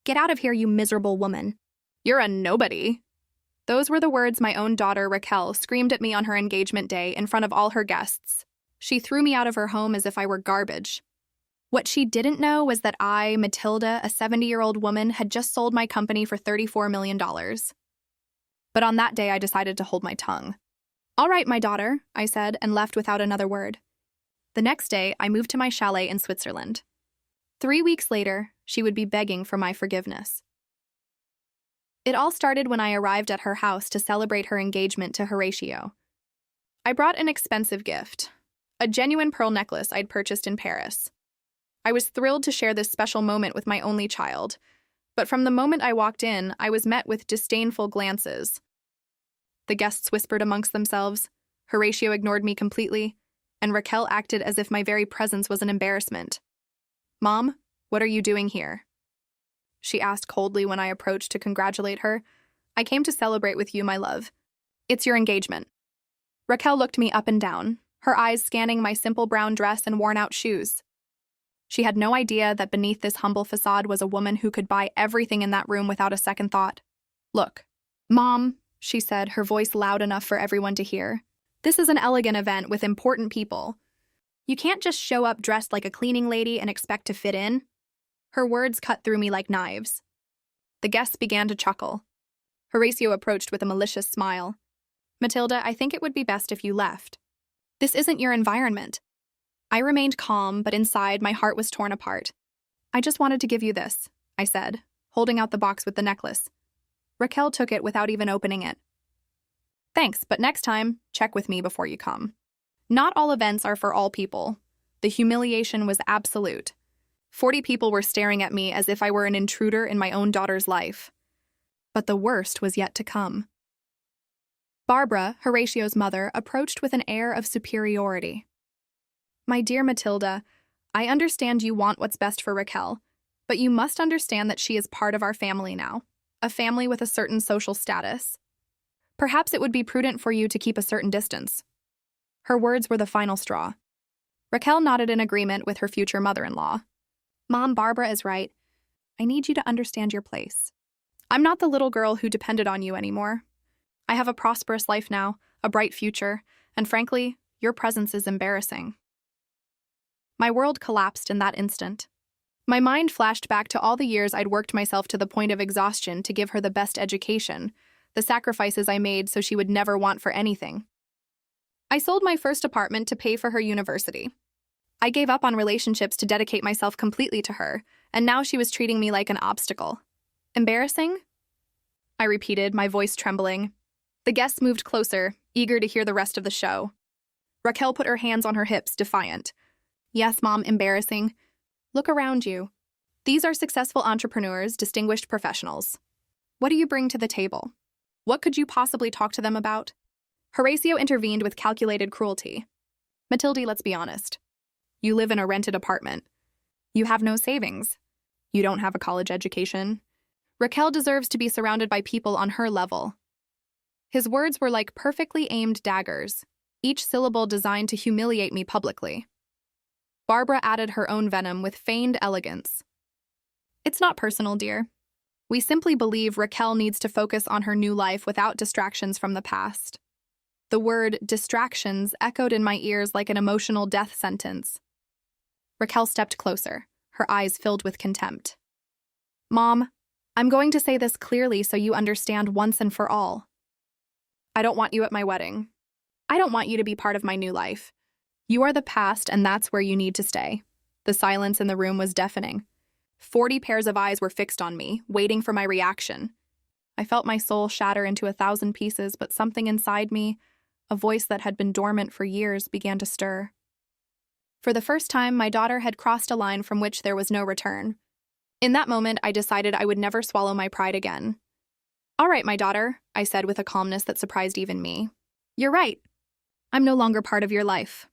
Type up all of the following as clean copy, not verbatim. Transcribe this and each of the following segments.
Get out of here, you miserable woman. You're a nobody. Those were the words my own daughter, Raquel, screamed at me on her engagement day in front of all her guests. She threw me out of her home as if I were garbage. What she didn't know was that I, Matilda, a 70-year-old woman, had just sold my company for $34 million. But on that day, I decided to hold my tongue. "All right, my daughter," I said, and left without another word. The next day, I moved to my chalet in Switzerland. 3 weeks later, she would be begging for my forgiveness. It all started when I arrived at her house to celebrate her engagement to Horatio. I brought an expensive gift, a genuine pearl necklace I'd purchased in Paris. I was thrilled to share this special moment with my only child, but from the moment I walked in, I was met with disdainful glances. The guests whispered amongst themselves, Horatio ignored me completely, and Raquel acted as if my very presence was an embarrassment. "Mom, what are you doing here?" she asked coldly when I approached to congratulate her. "I came to celebrate with you, my love. It's your engagement." Raquel looked me up and down, her eyes scanning my simple brown dress and worn-out shoes. She had no idea that beneath this humble facade was a woman who could buy everything in that room without a second thought. "Look, Mom," she said, her voice loud enough for everyone to hear. "This is an elegant event with important people. You can't just show up dressed like a cleaning lady and expect to fit in." Her words cut through me like knives. The guests began to chuckle. Horatio approached with a malicious smile. "Matilda, I think it would be best if you left. This isn't your environment." I remained calm, but inside my heart was torn apart. "I just wanted to give you this," I said, holding out the box with the necklace. Raquel took it without even opening it. "Thanks, but next time, check with me before you come." Not all events are for all people. The humiliation was absolute. 40 people were staring at me as if I were an intruder in my own daughter's life. But the worst was yet to come. Barbara, Horatio's mother, approached with an air of superiority. "My dear Matilda, I understand you want what's best for Raquel, but you must understand that she is part of our family now, a family with a certain social status. Perhaps it would be prudent for you to keep a certain distance." Her words were the final straw. Raquel nodded in agreement with her future mother-in-law. "Mom, Barbara is right. I need you to understand your place. I'm not the little girl who depended on you anymore. I have a prosperous life now, a bright future, and frankly, your presence is embarrassing." My world collapsed in that instant. My mind flashed back to all the years I'd worked myself to the point of exhaustion to give her the best education, the sacrifices I made so she would never want for anything. I sold my first apartment to pay for her university. I gave up on relationships to dedicate myself completely to her, and now she was treating me like an obstacle. Embarrassing? I repeated, my voice trembling. The guests moved closer, eager to hear the rest of the show. Raquel put her hands on her hips, defiant. "Yes, Mom, embarrassing. Look around you. These are successful entrepreneurs, distinguished professionals. What do you bring to the table? What could you possibly talk to them about?" Horatio intervened with calculated cruelty. "Matilde, let's be honest. You live in a rented apartment. You have no savings. You don't have a college education. Raquel deserves to be surrounded by people on her level." His words were like perfectly aimed daggers, each syllable designed to humiliate me publicly. Barbara added her own venom with feigned elegance. "It's not personal, dear. We simply believe Raquel needs to focus on her new life without distractions from the past." The word distractions echoed in my ears like an emotional death sentence. Raquel stepped closer, her eyes filled with contempt. "Mom, I'm going to say this clearly so you understand once and for all. I don't want you at my wedding. I don't want you to be part of my new life. You are the past, and that's where you need to stay." The silence in the room was deafening. 40 pairs of eyes were fixed on me, waiting for my reaction. I felt my soul shatter into 1,000 pieces, but something inside me, a voice that had been dormant for years, began to stir. For the first time, my daughter had crossed a line from which there was no return. In that moment, I decided I would never swallow my pride again. "All right, my daughter," I said with a calmness that surprised even me. "You're right. I'm no longer part of your life."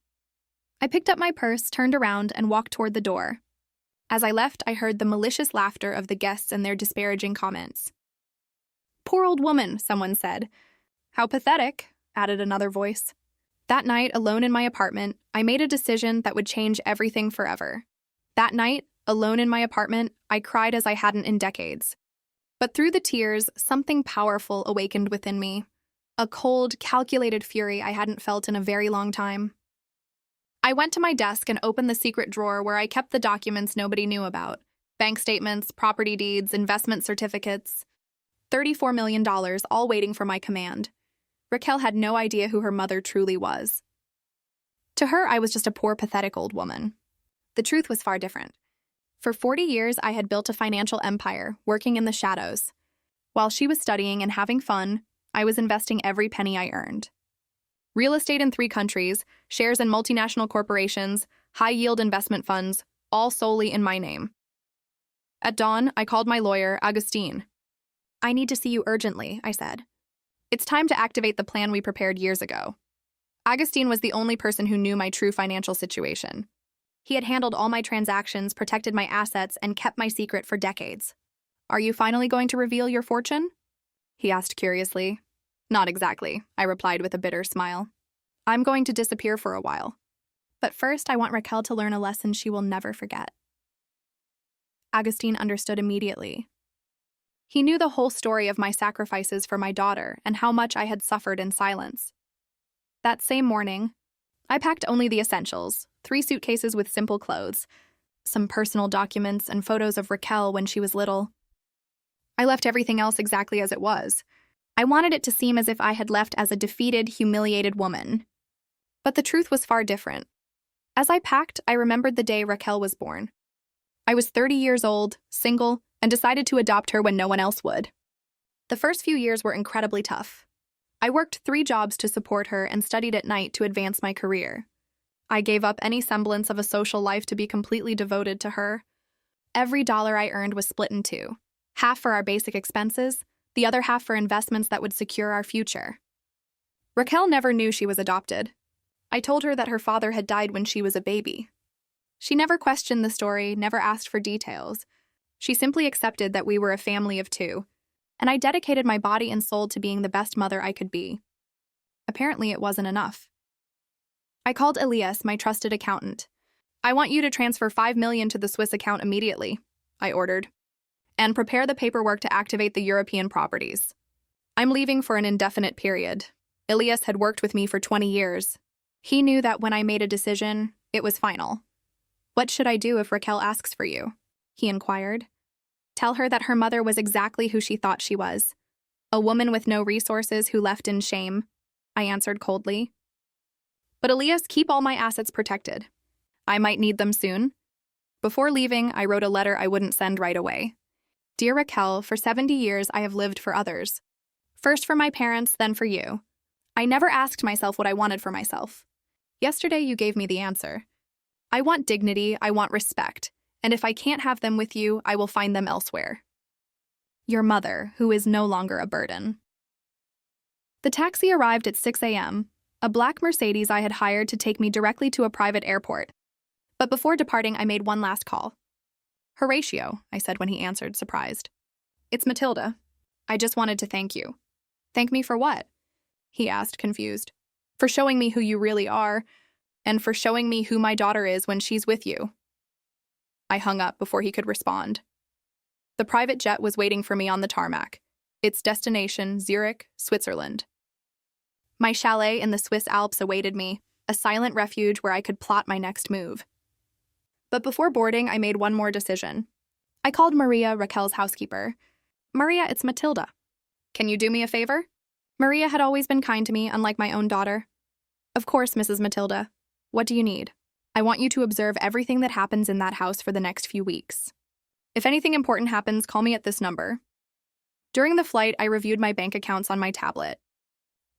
I picked up my purse, turned around, and walked toward the door. As I left, I heard the malicious laughter of the guests and their disparaging comments. "Poor old woman," someone said. "How pathetic," added another voice. That night, alone in my apartment, I made a decision that would change everything forever. That night, Alone in my apartment, I cried as I hadn't in decades. But through the tears, something powerful awakened within me. A cold, calculated fury I hadn't felt in a very long time. I went to my desk and opened the secret drawer where I kept the documents nobody knew about. Bank statements, property deeds, investment certificates. $34 million, all waiting for my command. Raquel had no idea who her mother truly was. To her, I was just a poor, pathetic old woman. The truth was far different. For 40 years, I had built a financial empire, working in the shadows. While she was studying and having fun, I was investing every penny I earned. Real estate in 3 countries, shares in multinational corporations, high-yield investment funds, all solely in my name. At dawn, I called my lawyer, Agustin. I need to see you urgently, I said. It's time to activate the plan we prepared years ago. Agustin was the only person who knew my true financial situation. He had handled all my transactions, protected my assets, and kept my secret for decades. Are you finally going to reveal your fortune? He asked curiously. Not exactly, I replied with a bitter smile. I'm going to disappear for a while. But first, I want Raquel to learn a lesson she will never forget. Agustin understood immediately. He knew the whole story of my sacrifices for my daughter and how much I had suffered in silence. That same morning, I packed only the essentials, 3 suitcases with simple clothes, some personal documents and photos of Raquel when she was little. I left everything else exactly as it was. I wanted it to seem as if I had left as a defeated, humiliated woman. But the truth was far different. As I packed, I remembered the day Raquel was born. I was 30 years old, single, and decided to adopt her when no one else would. The first few years were incredibly tough. I worked 3 jobs to support her and studied at night to advance my career. I gave up any semblance of a social life to be completely devoted to her. Every dollar I earned was split in 2, half for our basic expenses, the other half for investments that would secure our future. Raquel never knew she was adopted. I told her that her father had died when she was a baby. She never questioned the story, never asked for details. She simply accepted that we were a family of 2, and I dedicated my body and soul to being the best mother I could be. Apparently, it wasn't enough. I called Elias, my trusted accountant. I want you to transfer $5 million to the Swiss account immediately, I ordered, and prepare the paperwork to activate the European properties. I'm leaving for an indefinite period. Elias had worked with me for 20 years. He knew that when I made a decision, it was final. What should I do if Raquel asks for you? He inquired. Tell her that her mother was exactly who she thought she was. A woman with no resources who left in shame, I answered coldly. But Elias, keep all my assets protected. I might need them soon. Before leaving, I wrote a letter I wouldn't send right away. Dear Raquel, for 70 years I have lived for others. First for my parents, then for you. I never asked myself what I wanted for myself. Yesterday you gave me the answer. I want dignity, I want respect, and if I can't have them with you, I will find them elsewhere. Your mother, who is no longer a burden. The taxi arrived at 6 a.m., a black Mercedes I had hired to take me directly to a private airport. But before departing, I made one last call. Horatio, I said when he answered, surprised. It's Matilda. I just wanted to thank you. Thank me for what? He asked, confused. For showing me who you really are, and for showing me who my daughter is when she's with you. I hung up before he could respond. The private jet was waiting for me on the tarmac, its destination Zurich, Switzerland. My chalet in the Swiss Alps awaited me, a silent refuge where I could plot my next move. But before boarding, I made one more decision. I called Maria, Raquel's housekeeper. Maria, it's Matilda. Can you do me a favor? Maria had always been kind to me, unlike my own daughter. Of course, Mrs. Matilda. What do you need? I want you to observe everything that happens in that house for the next few weeks. If anything important happens, call me at this number. During the flight, I reviewed my bank accounts on my tablet.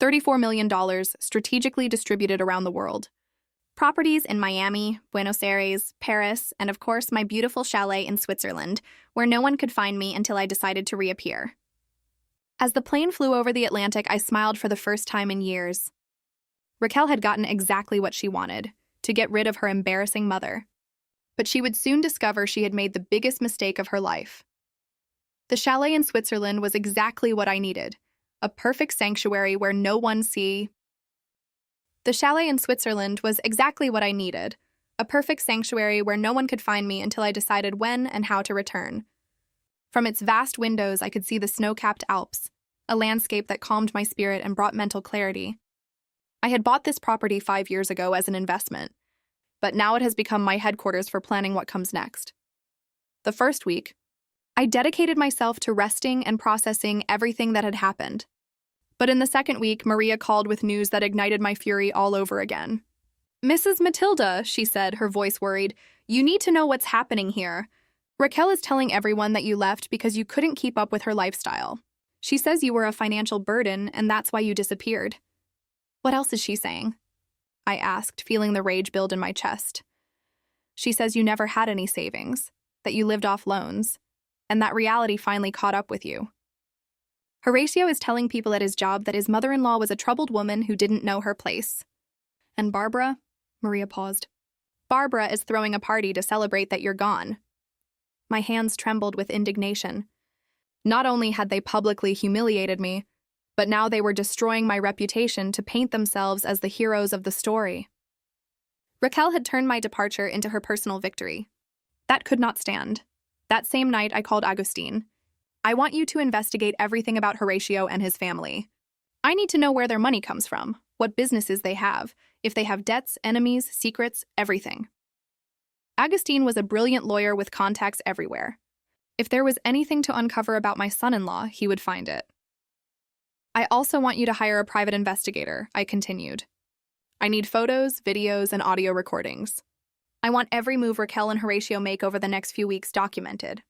$34 million strategically distributed around the world. Properties in Miami, Buenos Aires, Paris, and of course my beautiful chalet in Switzerland, where no one could find me until I decided to reappear. As the plane flew over the Atlantic, I smiled for the first time in years. Raquel had gotten exactly what she wanted, to get rid of her embarrassing mother. But she would soon discover she had made the biggest mistake of her life. The chalet in Switzerland was exactly what I needed, a perfect sanctuary where no one see. The chalet in Switzerland was exactly what I needed, a perfect sanctuary where no one could find me until I decided when and how to return. From its vast windows, I could see the snow-capped Alps, a landscape that calmed my spirit and brought mental clarity. I had bought this property 5 years ago as an investment, but now it has become my headquarters for planning what comes next. The first week, I dedicated myself to resting and processing everything that had happened. But in the second week, Maria called with news that ignited my fury all over again. "Mrs. Matilda," she said, her voice worried, "you need to know what's happening here. Raquel is telling everyone that you left because you couldn't keep up with her lifestyle. She says you were a financial burden, and that's why you disappeared." "What else is she saying?" I asked, feeling the rage build in my chest. "She says you never had any savings, that you lived off loans, and that reality finally caught up with you. Horatio is telling people at his job that his mother-in-law was a troubled woman who didn't know her place. And Barbara," Maria paused, "Barbara is throwing a party to celebrate that you're gone." My hands trembled with indignation. Not only had they publicly humiliated me, but now they were destroying my reputation to paint themselves as the heroes of the story. Raquel had turned my departure into her personal victory. That could not stand. That same night, I called Agustin. "I want you to investigate everything about Horatio and his family. I need to know where their money comes from, what businesses they have, if they have debts, enemies, secrets, everything." Agustin was a brilliant lawyer with contacts everywhere. If there was anything to uncover about my son-in-law, he would find it. "I also want you to hire a private investigator," I continued. "I need photos, videos, and audio recordings. I want every move Raquel and Horatio make over the next few weeks documented.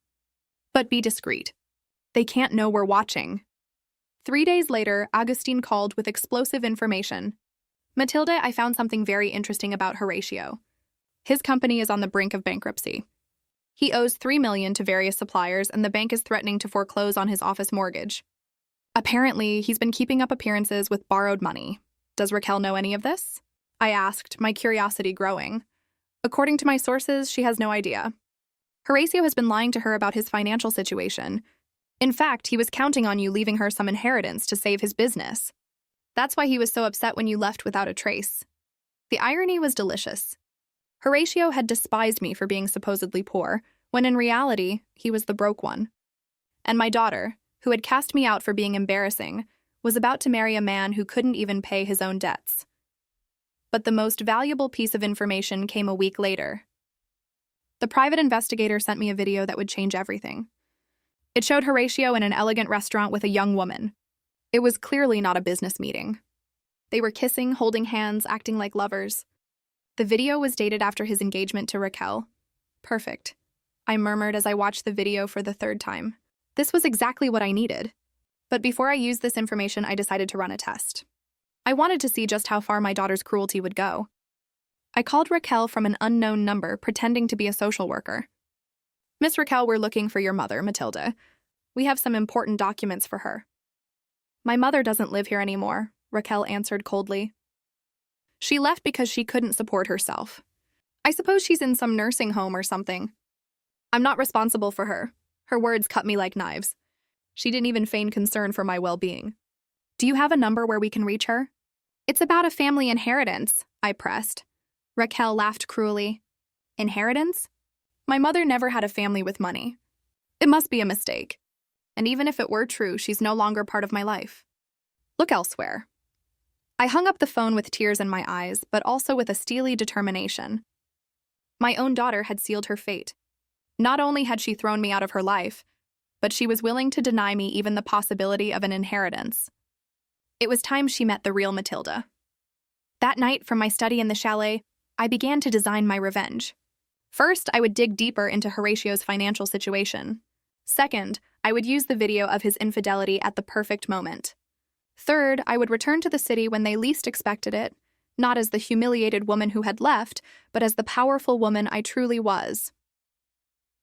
But be discreet. They can't know we're watching." 3 days later, Agustin called with explosive information. "Matilda, I found something very interesting about Horatio. His company is on the brink of bankruptcy. He owes $3 million to various suppliers, and the bank is threatening to foreclose on his office mortgage. Apparently, he's been keeping up appearances with borrowed money. Does Raquel know any of this?" I asked, my curiosity growing. "According to my sources, she has no idea. Horatio has been lying to her about his financial situation. In fact, he was counting on you leaving her some inheritance to save his business. That's why he was so upset when you left without a trace." The irony was delicious. Horatio had despised me for being supposedly poor, when in reality, he was the broke one. And my daughter, who had cast me out for being embarrassing, was about to marry a man who couldn't even pay his own debts. But the most valuable piece of information came a week later. The private investigator sent me a video that would change everything. It showed Horatio in an elegant restaurant with a young woman. It was clearly not a business meeting. They were kissing, holding hands, acting like lovers. The video was dated after his engagement to Raquel. "Perfect," I murmured as I watched the video for the third time. This was exactly what I needed. But before I used this information, I decided to run a test. I wanted to see just how far my daughter's cruelty would go. I called Raquel from an unknown number, pretending to be a social worker. "Miss Raquel, we're looking for your mother, Matilda. We have some important documents for her." "My mother doesn't live here anymore," Raquel answered coldly. "She left because she couldn't support herself. I suppose she's in some nursing home or something. I'm not responsible for her." Her words cut me like knives. She didn't even feign concern for my well-being. "Do you have a number where we can reach her?" "It's about a family inheritance," I pressed. Raquel laughed cruelly. "Inheritance? My mother never had a family with money. It must be a mistake. And even if it were true, she's no longer part of my life. Look elsewhere." I hung up the phone with tears in my eyes, but also with a steely determination. My own daughter had sealed her fate. Not only had she thrown me out of her life, but she was willing to deny me even the possibility of an inheritance. It was time she met the real Matilda. That night, from my study in the chalet, I began to design my revenge. First, I would dig deeper into Horatio's financial situation. Second, I would use the video of his infidelity at the perfect moment. Third, I would return to the city when they least expected it, not as the humiliated woman who had left, but as the powerful woman I truly was.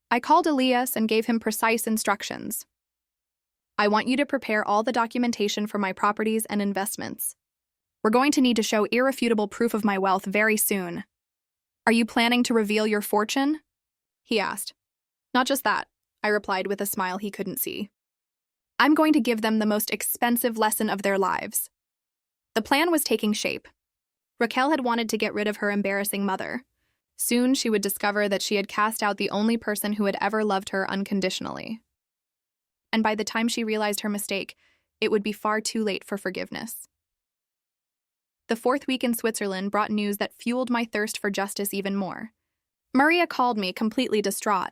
I called Elias and gave him precise instructions. "I want you to prepare all the documentation for my properties and investments. We're going to need to show irrefutable proof of my wealth very soon. Are you planning to reveal your fortune?" he asked. "Not just that," I replied with a smile he couldn't see. "I'm going to give them the most expensive lesson of their lives." The plan was taking shape. Raquel had wanted to get rid of her embarrassing mother. Soon she would discover that she had cast out the only person who had ever loved her unconditionally. And by the time she realized her mistake, it would be far too late for forgiveness. The fourth week in Switzerland brought news that fueled my thirst for justice even more. Maria called me, completely distraught.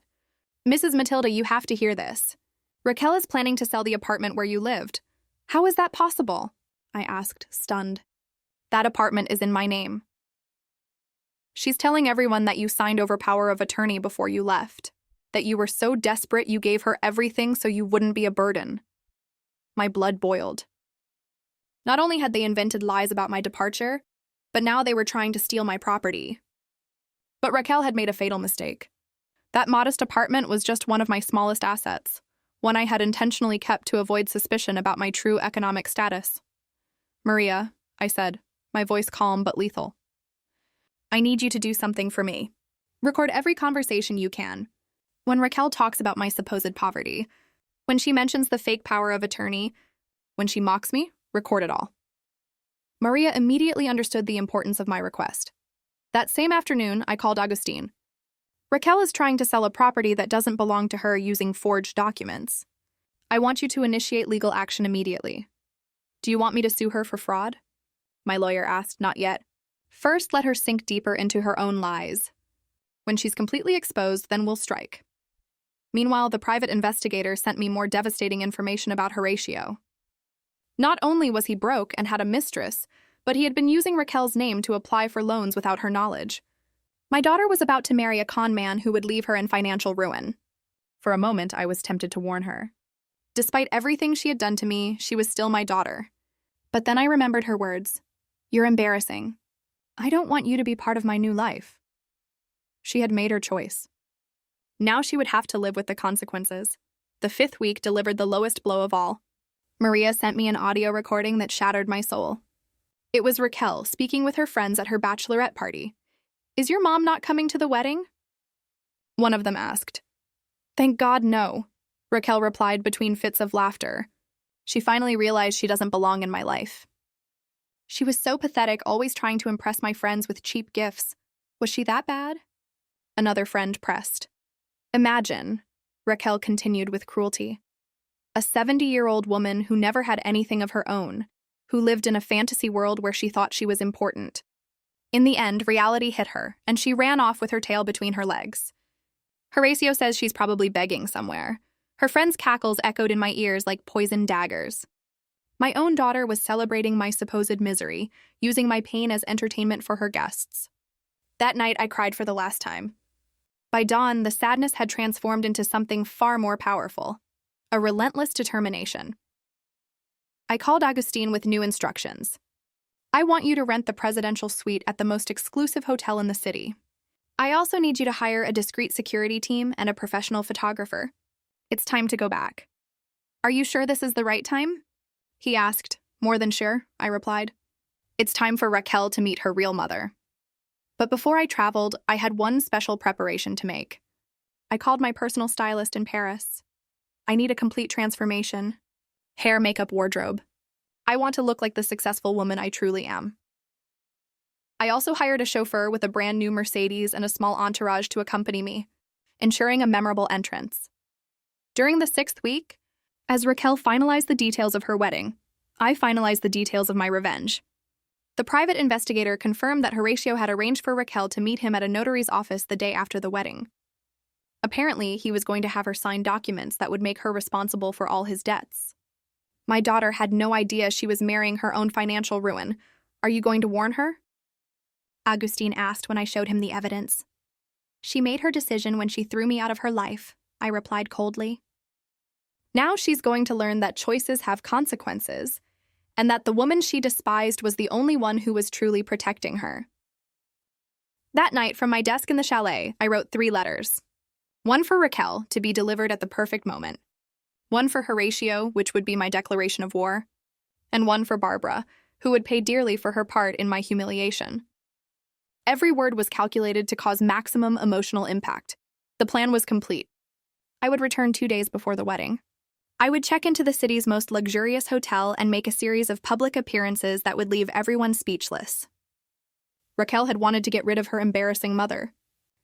"Mrs. Matilda, you have to hear this. Raquel is planning to sell the apartment where you lived. How is that possible?" I asked, stunned. "That apartment is in my name. She's telling everyone that you signed over power of attorney before you left, that you were so desperate you gave her everything so you wouldn't be a burden." My blood boiled. Not only had they invented lies about my departure, but now they were trying to steal my property. But Raquel had made a fatal mistake. That modest apartment was just one of my smallest assets, one I had intentionally kept to avoid suspicion about my true economic status. "Maria," I said, my voice calm but lethal, "I need you to do something for me. Record every conversation you can. When Raquel talks about my supposed poverty, when she mentions the fake power of attorney, when she mocks me, record it all." Maria immediately understood the importance of my request. That same afternoon, I called Augustine. "Raquel is trying to sell a property that doesn't belong to her using forged documents. I want you to initiate legal action immediately." "Do you want me to sue her for fraud?" my lawyer asked. "Not yet. First, let her sink deeper into her own lies. When she's completely exposed, then we'll strike." Meanwhile, the private investigator sent me more devastating information about Horatio. Not only was he broke and had a mistress, but he had been using Raquel's name to apply for loans without her knowledge. My daughter was about to marry a con man who would leave her in financial ruin. For a moment, I was tempted to warn her. Despite everything she had done to me, she was still my daughter. But then I remembered her words. "You're embarrassing. I don't want you to be part of my new life." She had made her choice. Now she would have to live with the consequences. The fifth week delivered the lowest blow of all. Maria sent me an audio recording that shattered my soul. It was Raquel speaking with her friends at her bachelorette party. "Is your mom not coming to the wedding?" one of them asked. "Thank God, no," Raquel replied between fits of laughter. She finally realized she doesn't belong in my life. She was so pathetic, always trying to impress my friends with cheap gifts. Was she that bad? Another friend pressed. "Imagine," Raquel continued with cruelty, "a 70-year-old woman who never had anything of her own, who lived in a fantasy world where she thought she was important. In the end, reality hit her, and she ran off with her tail between her legs. Horatio says she's probably begging somewhere. Her friends' cackles echoed in my ears like poisoned daggers. My own daughter was celebrating my supposed misery, using my pain as entertainment for her guests. That night, I cried for the last time. By dawn, the sadness had transformed into something far more powerful, a relentless determination. I called Augustine with new instructions. "I want you to rent the presidential suite at the most exclusive hotel in the city. I also need you to hire a discreet security team and a professional photographer. It's time to go back." "Are you sure this is the right time?" he asked. "More than sure," I replied. "It's time for Raquel to meet her real mother." But before I traveled, I had one special preparation to make. I called my personal stylist in Paris. "I need a complete transformation. Hair, makeup, wardrobe. I want to look like the successful woman I truly am." I also hired a chauffeur with a brand new Mercedes and a small entourage to accompany me, ensuring a memorable entrance. During the 6th week, as Raquel finalized the details of her wedding, I finalized the details of my revenge. The private investigator confirmed that Horatio had arranged for Raquel to meet him at a notary's office the day after the wedding. Apparently, he was going to have her sign documents that would make her responsible for all his debts. My daughter had no idea she was marrying her own financial ruin. "Are you going to warn her?" Augustine asked when I showed him the evidence. "She made her decision when she threw me out of her life," I replied coldly. Now she's going to learn that choices have consequences, and that the woman she despised was the only one who was truly protecting her. That night, from my desk in the chalet, I wrote 3 letters. One for Raquel, to be delivered at the perfect moment. One for Horatio, which would be my declaration of war. And one for Barbara, who would pay dearly for her part in my humiliation. Every word was calculated to cause maximum emotional impact. The plan was complete. I would return 2 days before the wedding. I would check into the city's most luxurious hotel and make a series of public appearances that would leave everyone speechless. Raquel had wanted to get rid of her embarrassing mother.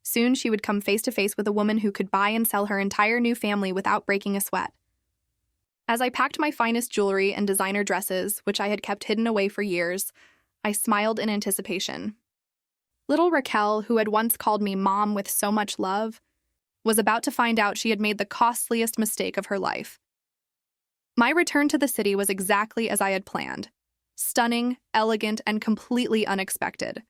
Soon she would come face to face with a woman who could buy and sell her entire new family without breaking a sweat. As I packed my finest jewelry and designer dresses, which I had kept hidden away for years, I smiled in anticipation. Little Raquel, who had once called me Mom with so much love, was about to find out she had made the costliest mistake of her life. My return to the city was exactly as I had planned. Stunning, elegant, and completely unexpected.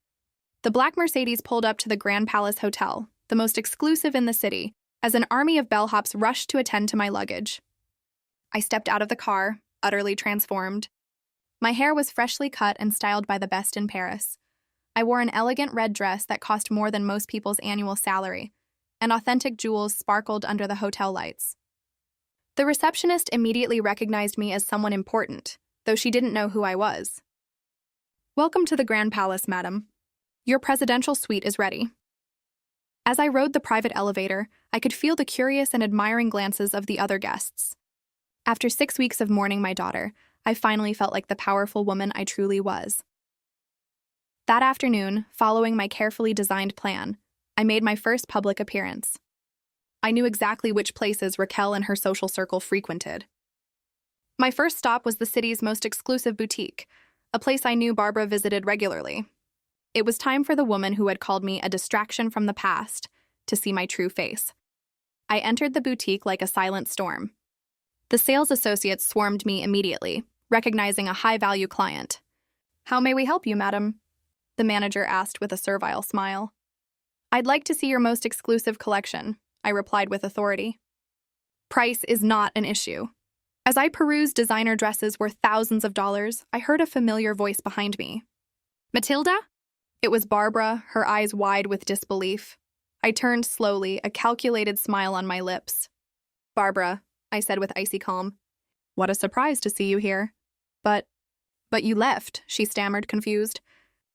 The black Mercedes pulled up to the Grand Palace Hotel, the most exclusive in the city, as an army of bellhops rushed to attend to my luggage. I stepped out of the car, utterly transformed. My hair was freshly cut and styled by the best in Paris. I wore an elegant red dress that cost more than most people's annual salary, and authentic jewels sparkled under the hotel lights. The receptionist immediately recognized me as someone important, though she didn't know who I was. "Welcome to the Grand Palace, madam. Your presidential suite is ready." As I rode the private elevator, I could feel the curious and admiring glances of the other guests. After 6 weeks of mourning my daughter, I finally felt like the powerful woman I truly was. That afternoon, following my carefully designed plan, I made my first public appearance. I knew exactly which places Raquel and her social circle frequented. My first stop was the city's most exclusive boutique, a place I knew Barbara visited regularly. It was time for the woman who had called me a distraction from the past to see my true face. I entered the boutique like a silent storm. The sales associates swarmed me immediately, recognizing a high-value client. "How may we help you, madam?" the manager asked with a servile smile. "I'd like to see your most exclusive collection," I replied with authority. Price is not an issue. As I perused designer dresses worth thousands of dollars, I heard a familiar voice behind me. "Matilda?" It was Barbara, her eyes wide with disbelief. I turned slowly, a calculated smile on my lips. "Barbara," I said with icy calm. "What a surprise to see you here." But you left," she stammered, confused.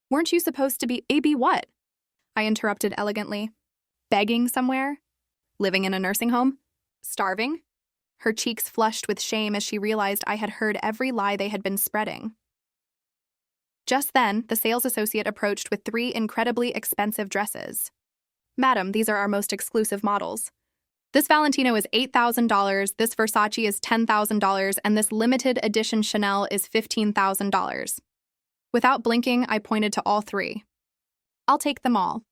"Weren't you supposed to be AB what?" I interrupted elegantly. "Begging somewhere? Living in a nursing home? Starving?" Her cheeks flushed with shame as she realized I had heard every lie they had been spreading. Just then, the sales associate approached with 3 incredibly expensive dresses. "Madam, these are our most exclusive models. This Valentino is $8,000, this Versace is $10,000, and this limited edition Chanel is $15,000. Without blinking, I pointed to all 3. "I'll take them all.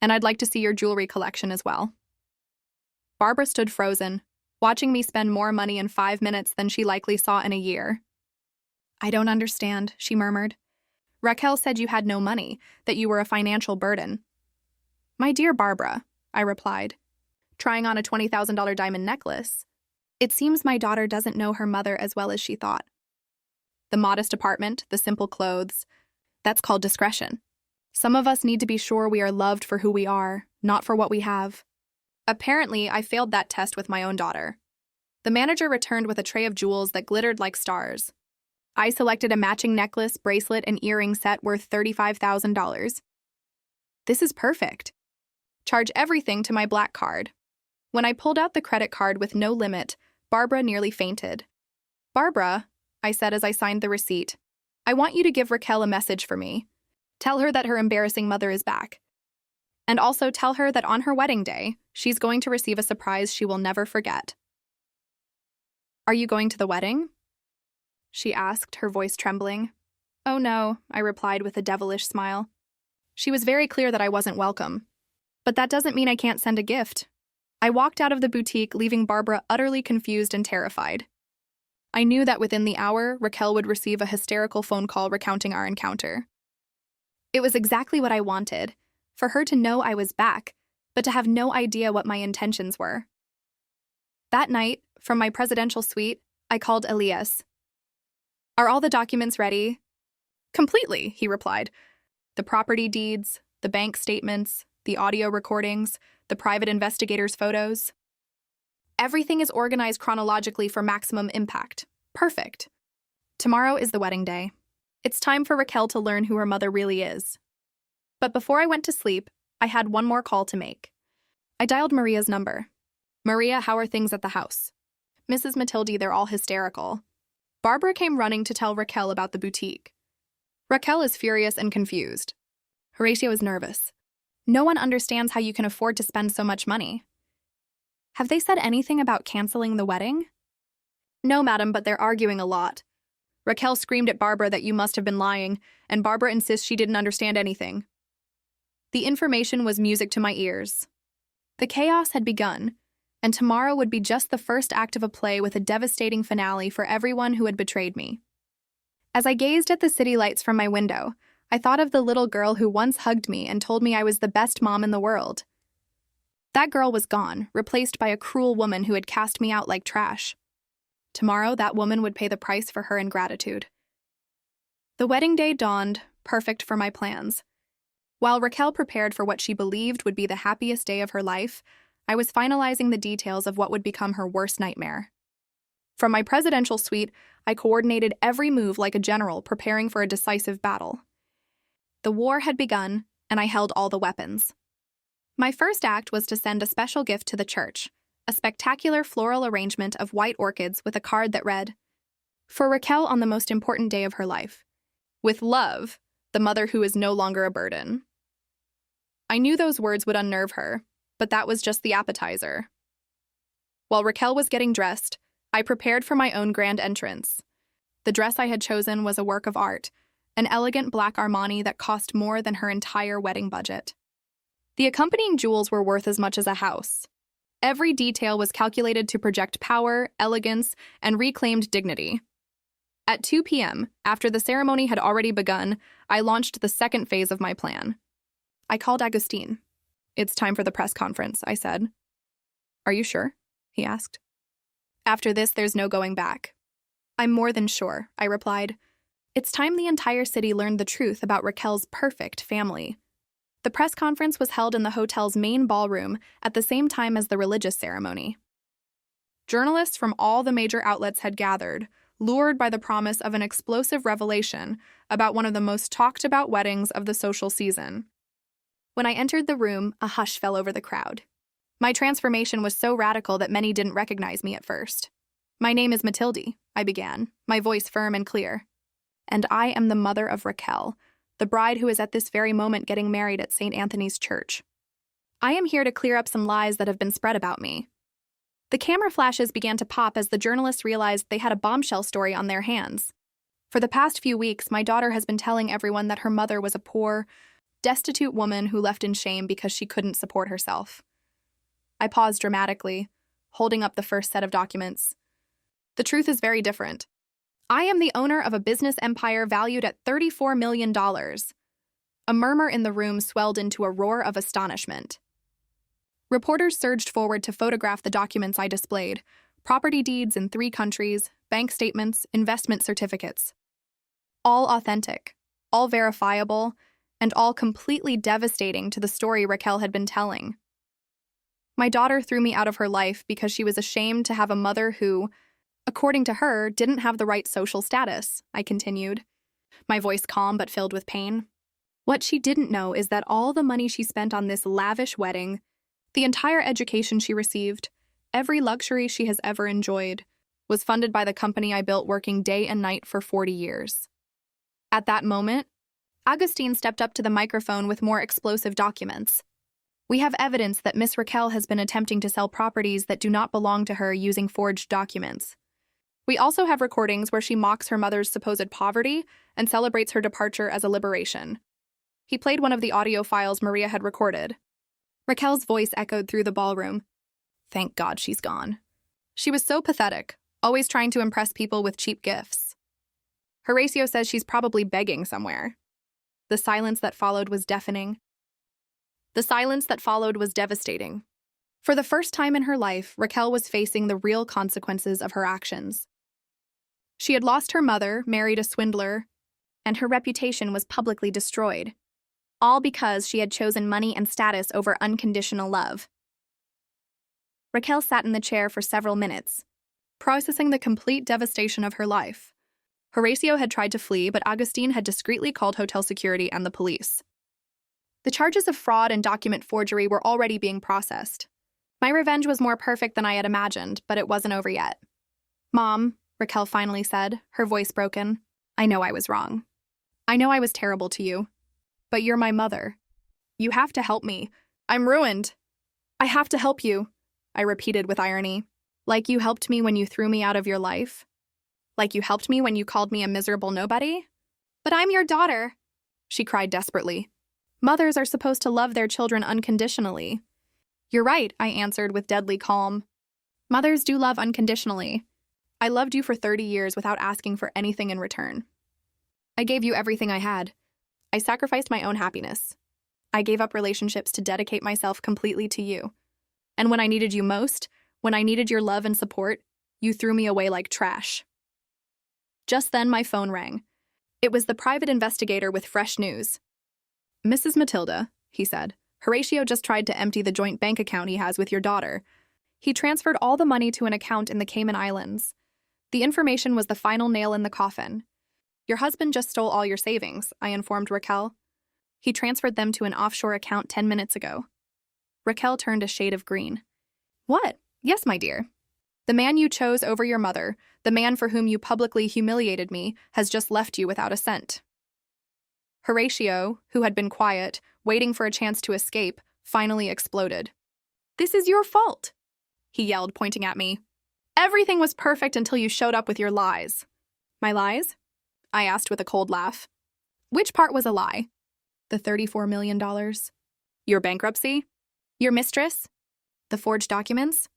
And I'd like to see your jewelry collection as well." Barbara stood frozen, watching me spend more money in 5 minutes than she likely saw in a year. "I don't understand," she murmured. "Raquel said you had no money, that you were a financial burden." "My dear Barbara," I replied, trying on a $20,000 diamond necklace, "it seems my daughter doesn't know her mother as well as she thought. The modest apartment, the simple clothes, that's called discretion. Some of us need to be sure we are loved for who we are, not for what we have." Apparently, I failed that test with my own daughter. The manager returned with a tray of jewels that glittered like stars. I selected a matching necklace, bracelet, and earring set worth $35,000. "This is perfect. Charge everything to my black card." When I pulled out the credit card with no limit, Barbara nearly fainted. "Barbara," I said as I signed the receipt, "I want you to give Raquel a message for me. Tell her that her embarrassing mother is back. And also tell her that on her wedding day, she's going to receive a surprise she will never forget." "Are you going to the wedding?" she asked, her voice trembling. "Oh no," I replied with a devilish smile. She was very clear that I wasn't welcome. But that doesn't mean I can't send a gift. I walked out of the boutique, leaving Barbara utterly confused and terrified. I knew that within the hour, Raquel would receive a hysterical phone call recounting our encounter. It was exactly what I wanted, for her to know I was back, but to have no idea what my intentions were. That night, from my presidential suite, I called Elias. "Are all the documents ready?" "Completely," he replied. "The property deeds, the bank statements, the audio recordings, the private investigator's photos. Everything is organized chronologically for maximum impact. Perfect. Tomorrow is the wedding day. It's time for Raquel to learn who her mother really is." But before I went to sleep, I had one more call to make. I dialed Maria's number. "Maria, how are things at the house?" "Mrs. Matilde, they're all hysterical." Barbara came running to tell Raquel about the boutique. Raquel is furious and confused. Horatio is nervous. No one understands how you can afford to spend so much money. Have they said anything about canceling the wedding? No, madam, but they're arguing a lot. Raquel screamed at Barbara that you must have been lying, and Barbara insists she didn't understand anything. The information was music to my ears. The chaos had begun, and tomorrow would be just the first act of a play with a devastating finale for everyone who had betrayed me. As I gazed at the city lights from my window, I thought of the little girl who once hugged me and told me I was the best mom in the world. That girl was gone, replaced by a cruel woman who had cast me out like trash. Tomorrow, that woman would pay the price for her ingratitude. The wedding day dawned, perfect for my plans. While Raquel prepared for what she believed would be the happiest day of her life, I was finalizing the details of what would become her worst nightmare. From my presidential suite, I coordinated every move like a general preparing for a decisive battle. The war had begun, and I held all the weapons. My first act was to send a special gift to the church, a spectacular floral arrangement of white orchids with a card that read, "For Raquel on the most important day of her life. With love, the mother who is no longer a burden." I knew those words would unnerve her, but that was just the appetizer. While Raquel was getting dressed, I prepared for my own grand entrance. The dress I had chosen was a work of art, an elegant black Armani that cost more than her entire wedding budget. The accompanying jewels were worth as much as a house. Every detail was calculated to project power, elegance, and reclaimed dignity. At 2 p.m., after the ceremony had already begun, I launched the second phase of my plan. I called Agustin. "It's time for the press conference," I said. "Are you sure?" he asked. "After this, there's no going back." "I'm more than sure," I replied. "It's time the entire city learned the truth about Raquel's perfect family." The press conference was held in the hotel's main ballroom at the same time as the religious ceremony. Journalists from all the major outlets had gathered, lured by the promise of an explosive revelation about one of the most talked-about weddings of the social season. When I entered the room, a hush fell over the crowd. My transformation was so radical that many didn't recognize me at first. "My name is Matilde," I began, my voice firm and clear. "And I am the mother of Raquel, the bride who is at this very moment getting married at St. Anthony's Church. I am here to clear up some lies that have been spread about me." The camera flashes began to pop as the journalists realized they had a bombshell story on their hands. For the past few weeks, my daughter has been telling everyone that her mother was a poor, destitute woman who left in shame because she couldn't support herself. I paused dramatically, holding up the first set of documents. The truth is very different. I am the owner of a business empire valued at $34 million. A murmur in the room swelled into a roar of astonishment. Reporters surged forward to photograph the documents I displayed: property deeds in 3 countries, bank statements, investment certificates. All authentic, all verifiable, and all completely devastating to the story Raquel had been telling. My daughter threw me out of her life because she was ashamed to have a mother who, according to her, didn't have the right social status, I continued, my voice calm but filled with pain. What she didn't know is that all the money she spent on this lavish wedding, the entire education she received, every luxury she has ever enjoyed, was funded by the company I built working day and night for 40 years. At that moment, Agustin stepped up to the microphone with more explosive documents. "We have evidence that Miss Raquel has been attempting to sell properties that do not belong to her using forged documents. We also have recordings where she mocks her mother's supposed poverty and celebrates her departure as a liberation." He played one of the audio files Maria had recorded. Raquel's voice echoed through the ballroom. "Thank God she's gone. She was so pathetic, always trying to impress people with cheap gifts. Horacio says she's probably begging somewhere." The silence that followed was deafening. The silence that followed was devastating. For the first time in her life, Raquel was facing the real consequences of her actions. She had lost her mother, married a swindler, and her reputation was publicly destroyed. All because she had chosen money and status over unconditional love. Raquel sat in the chair for several minutes, processing the complete devastation of her life. Horacio had tried to flee, but Agustin had discreetly called hotel security and the police. The charges of fraud and document forgery were already being processed. My revenge was more perfect than I had imagined, but it wasn't over yet. "Mom," Raquel finally said, her voice broken, "I know I was wrong. I know I was terrible to you. But you're my mother. You have to help me. I'm ruined. I have to help you, I repeated with irony. Like you helped me when you threw me out of your life? Like you helped me when you called me a miserable nobody? But I'm your daughter, she cried desperately. Mothers are supposed to love their children unconditionally. You're right, I answered with deadly calm. Mothers do love unconditionally. I loved you for 30 years without asking for anything in return. I gave you everything I had. I sacrificed my own happiness. I gave up relationships to dedicate myself completely to you. And when I needed you most, when I needed your love and support, you threw me away like trash. Just then my phone rang. It was the private investigator with fresh news. Mrs. Matilda, he said, Horatio just tried to empty the joint bank account he has with your daughter. He transferred all the money to an account in the Cayman Islands. The information was the final nail in the coffin. Your husband just stole all your savings, I informed Raquel. He transferred them to an offshore account 10 minutes ago. Raquel turned a shade of green. What? Yes, my dear. The man you chose over your mother, the man for whom you publicly humiliated me, has just left you without a cent. Horatio, who had been quiet, waiting for a chance to escape, finally exploded. This is your fault, he yelled, pointing at me. Everything was perfect until you showed up with your lies. My lies? I asked with a cold laugh. Which part was a lie? The $34 million? Your bankruptcy? Your mistress? The forged documents?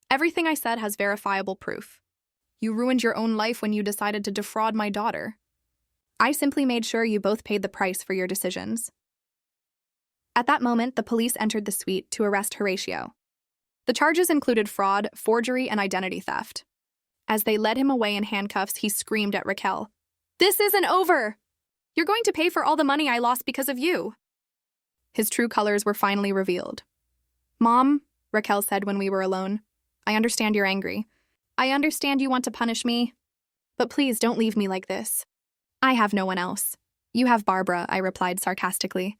Everything I said has verifiable proof. You ruined your own life when you decided to defraud my daughter. I simply made sure you both paid the price for your decisions. At that moment, the police entered the suite to arrest Horatio. The charges included fraud, forgery, and identity theft. As they led him away in handcuffs, he screamed at Raquel, "This isn't over! You're going to pay for all the money I lost because of you!" His true colors were finally revealed. Mom, Raquel said when we were alone, I understand you're angry. I understand you want to punish me. But please don't leave me like this. I have no one else. You have Barbara, I replied sarcastically.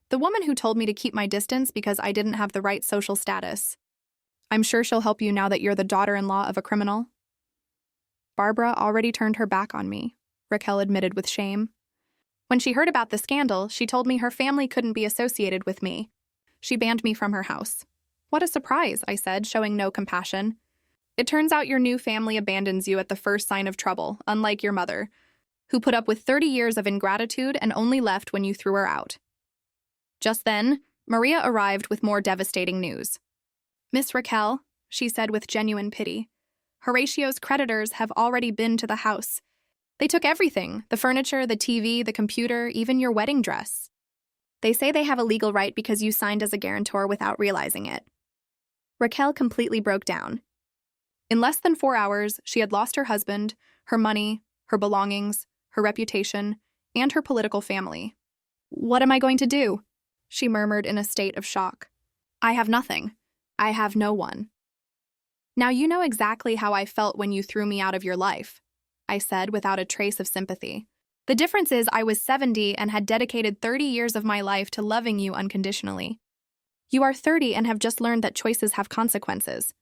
The woman who told me to keep my distance because I didn't have the right social status. I'm sure she'll help you now that you're the daughter-in-law of a criminal. Barbara already turned her back on me, Raquel admitted with shame. When she heard about the scandal, she told me her family couldn't be associated with me. She banned me from her house. What a surprise, I said, showing no compassion. It turns out your new family abandons you at the first sign of trouble, unlike your mother, who put up with 30 years of ingratitude and only left when you threw her out. Just then, Maria arrived with more devastating news. Miss Raquel, she said with genuine pity, Horatio's creditors have already been to the house. They took everything, the furniture, the TV, the computer, even your wedding dress. They say they have a legal right because you signed as a guarantor without realizing it. Raquel completely broke down. In less than 4 hours, she had lost her husband, her money, her belongings, her reputation, and her political family. What am I going to do? She murmured in a state of shock. I have nothing. I have no one. Now you know exactly how I felt when you threw me out of your life, I said without a trace of sympathy. The difference is I was 70 and had dedicated 30 years of my life to loving you unconditionally. You are 30 and have just learned that choices have consequences.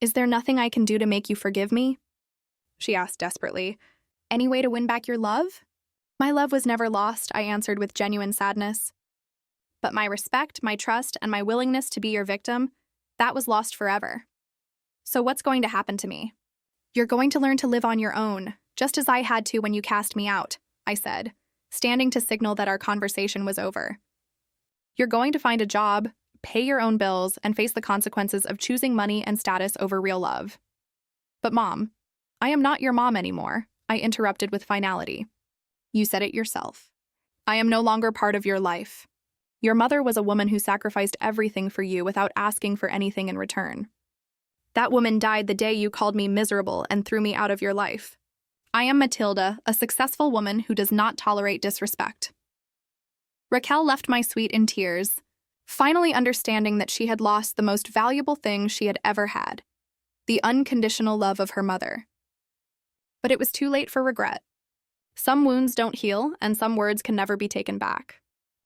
Is there nothing I can do to make you forgive me? She asked desperately. Any way to win back your love? My love was never lost, I answered with genuine sadness. But my respect, my trust, and my willingness to be your victim, that was lost forever. So what's going to happen to me? You're going to learn to live on your own, just as I had to when you cast me out, I said, standing to signal that our conversation was over. You're going to find a job, pay your own bills, and face the consequences of choosing money and status over real love. But Mom, I am not your mom anymore, I interrupted with finality. You said it yourself. I am no longer part of your life. Your mother was a woman who sacrificed everything for you without asking for anything in return. That woman died the day you called me miserable and threw me out of your life. I am Matilda, a successful woman who does not tolerate disrespect. Raquel left my suite in tears, finally understanding that she had lost the most valuable thing she had ever had, the unconditional love of her mother. But it was too late for regret. Some wounds don't heal, and some words can never be taken back.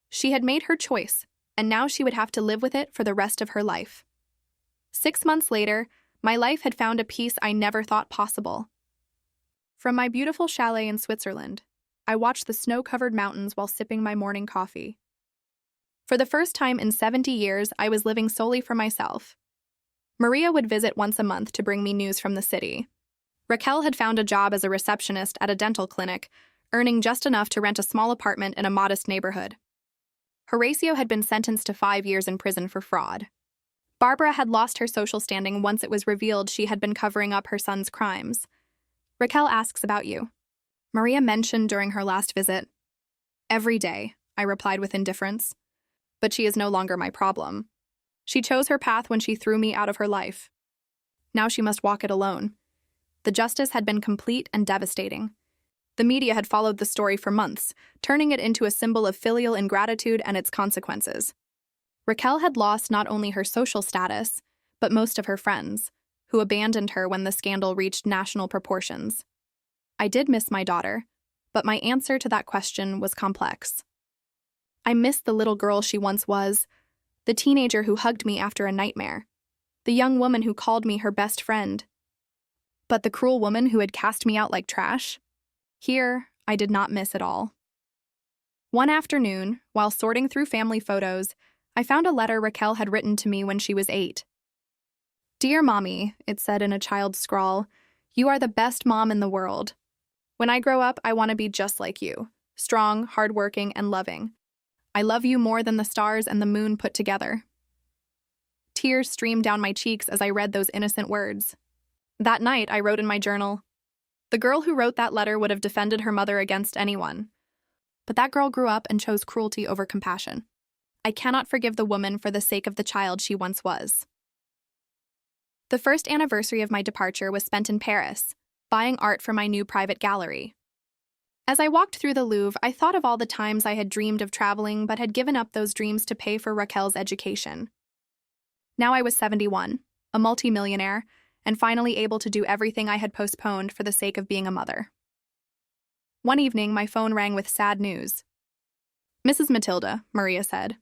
She had made her choice, and now she would have to live with it for the rest of her life. 6 months later, my life had found a peace I never thought possible. From my beautiful chalet in Switzerland, I watched the snow-covered mountains while sipping my morning coffee. For the first time in 70 years, I was living solely for myself. Maria would visit once a month to bring me news from the city. Raquel had found a job as a receptionist at a dental clinic, earning just enough to rent a small apartment in a modest neighborhood. Horacio had been sentenced to 5 years in prison for fraud. Barbara had lost her social standing once it was revealed she had been covering up her son's crimes. Raquel asks about you. Maria mentioned during her last visit. Every day, I replied with indifference. But she is no longer my problem. She chose her path when she threw me out of her life. Now she must walk it alone. The justice had been complete and devastating. The media had followed the story for months, turning it into a symbol of filial ingratitude and its consequences. Raquel had lost not only her social status, but most of her friends, who abandoned her when the scandal reached national proportions. I did miss my daughter, but my answer to that question was complex. I missed the little girl she once was, the teenager who hugged me after a nightmare, the young woman who called me her best friend. But the cruel woman who had cast me out like trash? Here, I did not miss it all. One afternoon, while sorting through family photos, I found a letter Raquel had written to me when she was 8. "Dear Mommy," it said in a child's scrawl, "you are the best mom in the world. When I grow up, I want to be just like you, strong, hardworking, and loving. I love you more than the stars and the moon put together." Tears streamed down my cheeks as I read those innocent words. That night, I wrote in my journal, "The girl who wrote that letter would have defended her mother against anyone. But that girl grew up and chose cruelty over compassion. I cannot forgive the woman for the sake of the child she once was." The first anniversary of my departure was spent in Paris, buying art for my new private gallery. As I walked through the Louvre, I thought of all the times I had dreamed of traveling but had given up those dreams to pay for Raquel's education. Now I was 71, a multimillionaire, and finally able to do everything I had postponed for the sake of being a mother. One evening, my phone rang with sad news. "Mrs. Matilda," Maria said,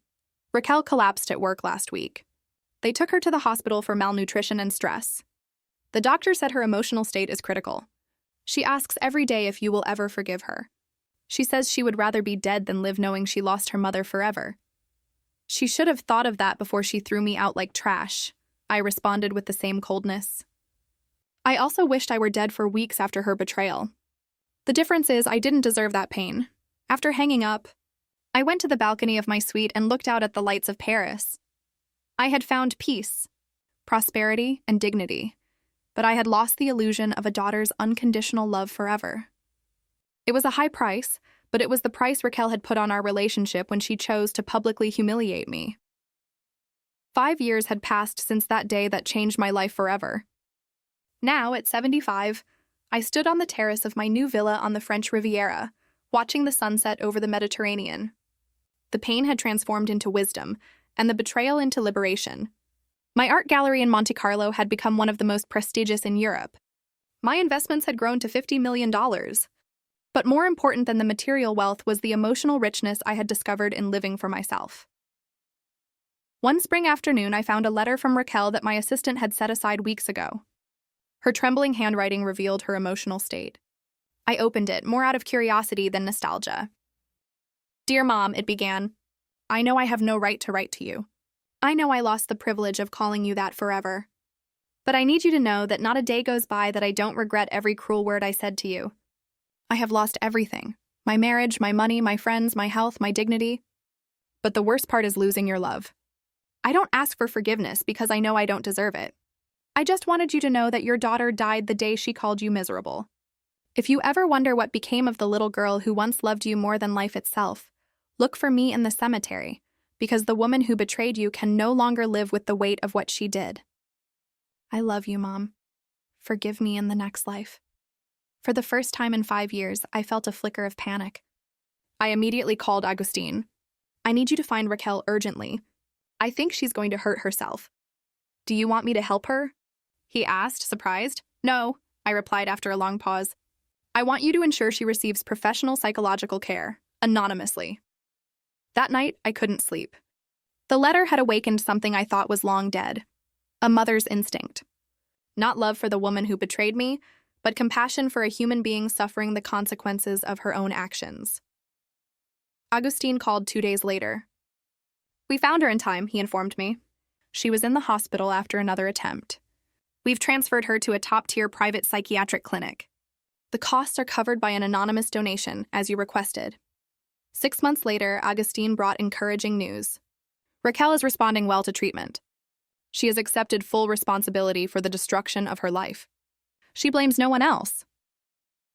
"Raquel collapsed at work last week. They took her to the hospital for malnutrition and stress. The doctor said her emotional state is critical. She asks every day if you will ever forgive her. She says she would rather be dead than live knowing she lost her mother forever." "She should have thought of that before she threw me out like trash," I responded with the same coldness. I also wished I were dead for weeks after her betrayal. The difference is I didn't deserve that pain. After hanging up, I went to the balcony of my suite and looked out at the lights of Paris. I had found peace, prosperity, and dignity, but I had lost the illusion of a daughter's unconditional love forever. It was a high price, but it was the price Raquel had put on our relationship when she chose to publicly humiliate me. 5 years had passed since that day that changed my life forever. Now, at 75, I stood on the terrace of my new villa on the French Riviera, watching the sunset over the Mediterranean. The pain had transformed into wisdom, and the betrayal into liberation. My art gallery in Monte Carlo had become one of the most prestigious in Europe. My investments had grown to $50 million. But more important than the material wealth was the emotional richness I had discovered in living for myself. One spring afternoon, I found a letter from Raquel that my assistant had set aside weeks ago. Her trembling handwriting revealed her emotional state. I opened it, more out of curiosity than nostalgia. "Dear Mom," it began, "I know I have no right to write to you. I know I lost the privilege of calling you that forever. But I need you to know that not a day goes by that I don't regret every cruel word I said to you. I have lost everything. My marriage, my money, my friends, my health, my dignity. But the worst part is losing your love. I don't ask for forgiveness because I know I don't deserve it. I just wanted you to know that your daughter died the day she called you miserable. If you ever wonder what became of the little girl who once loved you more than life itself, look for me in the cemetery, because the woman who betrayed you can no longer live with the weight of what she did. I love you, Mom. Forgive me in the next life." For the first time in 5 years, I felt a flicker of panic. I immediately called Agustin. "I need you to find Raquel urgently. I think she's going to hurt herself." "Do you want me to help her?" he asked, surprised. "No," I replied after a long pause. "I want you to ensure she receives professional psychological care, anonymously." That night, I couldn't sleep. The letter had awakened something I thought was long dead. A mother's instinct. Not love for the woman who betrayed me, but compassion for a human being suffering the consequences of her own actions. Agustin called 2 days later. We found her in time, he informed me. She was in the hospital after another attempt. We've transferred her to a top-tier private psychiatric clinic. The costs are covered by an anonymous donation, as you requested. 6 months later, Augustine brought encouraging news. Raquel is responding well to treatment. She has accepted full responsibility for the destruction of her life. She blames no one else.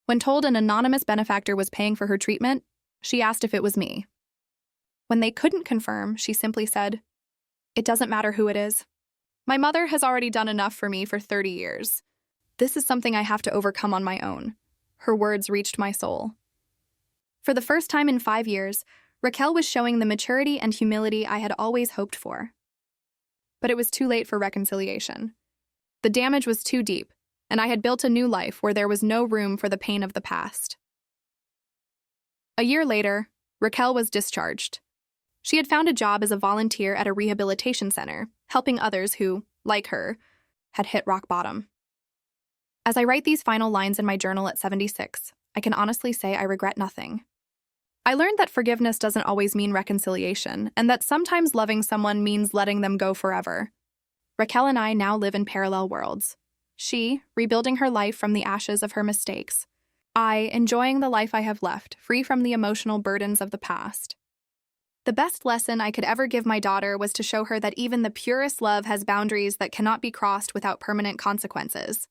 When told an anonymous benefactor was paying for her treatment, she asked if it was me. When they couldn't confirm, she simply said, "It doesn't matter who it is. My mother has already done enough for me for 30 years. This is something I have to overcome on my own." Her words reached my soul. For the first time in 5 years, Raquel was showing the maturity and humility I had always hoped for. But it was too late for reconciliation. The damage was too deep, and I had built a new life where there was no room for the pain of the past. A year later, Raquel was discharged. She had found a job as a volunteer at a rehabilitation center, helping others who, like her, had hit rock bottom. As I write these final lines in my journal at 76, I can honestly say I regret nothing. I learned that forgiveness doesn't always mean reconciliation, and that sometimes loving someone means letting them go forever. Raquel and I now live in parallel worlds. She, rebuilding her life from the ashes of her mistakes. I, enjoying the life I have left, free from the emotional burdens of the past. The best lesson I could ever give my daughter was to show her that even the purest love has boundaries that cannot be crossed without permanent consequences.